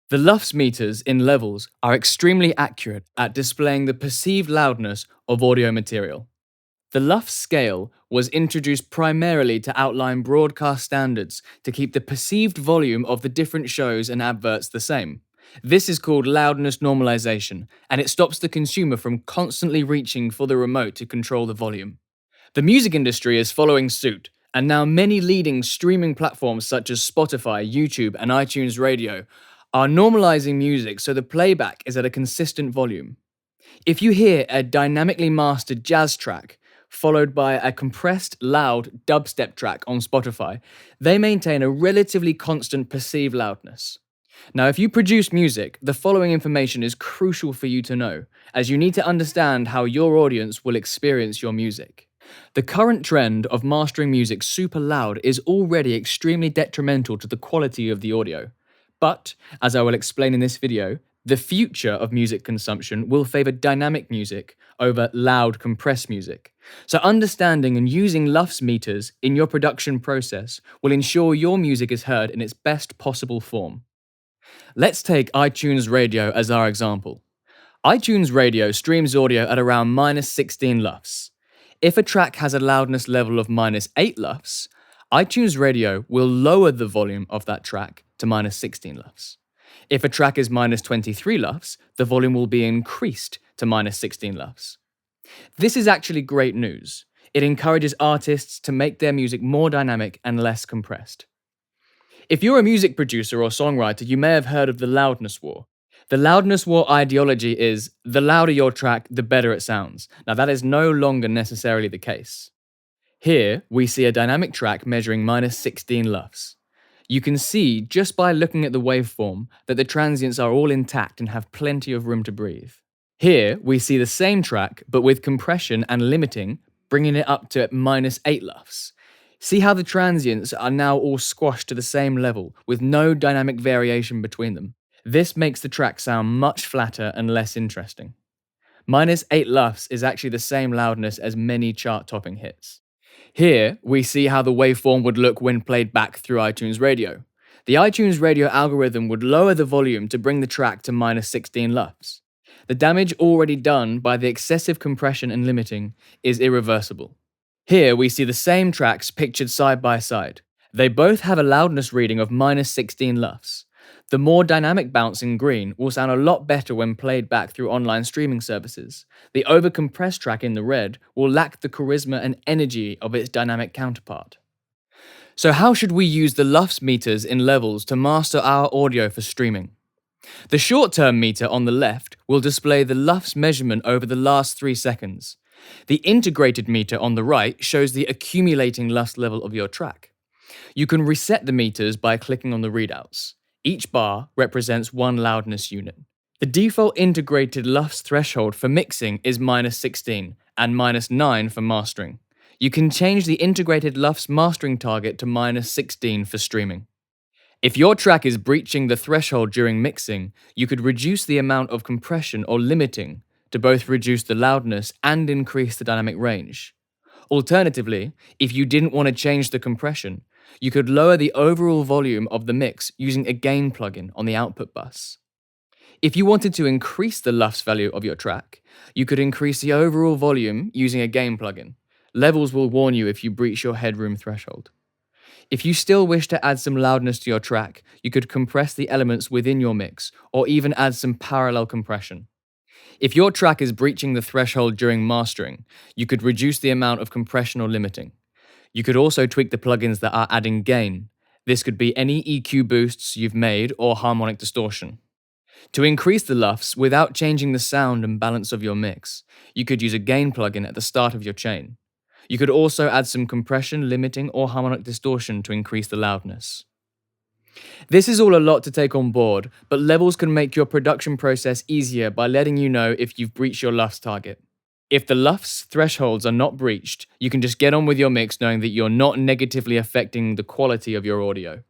The LUFS meters in levels are extremely accurate at displaying the perceived loudness of audio material. The LUFS scale was introduced primarily to outline broadcast standards to keep the perceived volume of the different shows and adverts the same. This is called loudness normalization, and it stops the consumer from constantly reaching for the remote to control the volume. The music industry is following suit, and now many leading streaming platforms such as Spotify, YouTube, and iTunes Radio are normalizing music so the playback is at a consistent volume. If you hear a dynamically mastered jazz track, followed by a compressed, loud dubstep track on Spotify, they maintain a relatively constant perceived loudness. Now, if you produce music, the following information is crucial for you to know, as you need to understand how your audience will experience your music. The current trend of mastering music super loud is already extremely detrimental to the quality of the audio. But, as I will explain in this video, the future of music consumption will favor dynamic music over loud compressed music. So understanding and using LUFS meters in your production process will ensure your music is heard in its best possible form. Let's take iTunes Radio as our example. iTunes Radio streams audio at around -16 LUFS. If a track has a loudness level of -8 LUFS, iTunes Radio will lower the volume of that track to -16 LUFS. If a track is -23 LUFS, the volume will be increased to -16 LUFS. This is actually great news. It encourages artists to make their music more dynamic and less compressed. If you're a music producer or songwriter, you may have heard of the loudness war. The loudness war ideology is the louder your track, the better it sounds. Now, that is no longer necessarily the case. Here, we see a dynamic track measuring -16 LUFS. You can see, just by looking at the waveform, that the transients are all intact and have plenty of room to breathe. Here, we see the same track, but with compression and limiting, bringing it up to -8 LUFS. See how the transients are now all squashed to the same level, with no dynamic variation between them. This makes the track sound much flatter and less interesting. -8 LUFS is actually the same loudness as many chart-topping hits. Here, we see how the waveform would look when played back through iTunes Radio. The iTunes Radio algorithm would lower the volume to bring the track to -16 LUFS. The damage already done by the excessive compression and limiting is irreversible. Here, we see the same tracks pictured side by side. They both have a loudness reading of -16 LUFS. The more dynamic bounce in green will sound a lot better when played back through online streaming services. The overcompressed track in the red will lack the charisma and energy of its dynamic counterpart. So how should we use the LUFS meters in levels to master our audio for streaming? The short-term meter on the left will display the LUFS measurement over the last 3 seconds. The integrated meter on the right shows the accumulating LUFS level of your track. You can reset the meters by clicking on the readouts. Each bar represents one loudness unit. The default integrated LUFS threshold for mixing is -16 and -9 for mastering. You can change the integrated LUFS mastering target to -16 for streaming. If your track is breaching the threshold during mixing, you could reduce the amount of compression or limiting to both reduce the loudness and increase the dynamic range. Alternatively, if you didn't want to change the compression, you could lower the overall volume of the mix using a gain plugin on the output bus. If you wanted to increase the LUFS value of your track, you could increase the overall volume using a gain plugin. Levels will warn you if you breach your headroom threshold. If you still wish to add some loudness to your track, you could compress the elements within your mix, or even add some parallel compression. If your track is breaching the threshold during mastering, you could reduce the amount of compression or limiting. You could also tweak the plugins that are adding gain. This could be any EQ boosts you've made or harmonic distortion. To increase the LUFS without changing the sound and balance of your mix, you could use a gain plugin at the start of your chain. You could also add some compression, limiting, or harmonic distortion to increase the loudness. This is all a lot to take on board, but levels can make your production process easier by letting you know if you've breached your LUFS target. If the LUFS thresholds are not breached, you can just get on with your mix knowing that you're not negatively affecting the quality of your audio.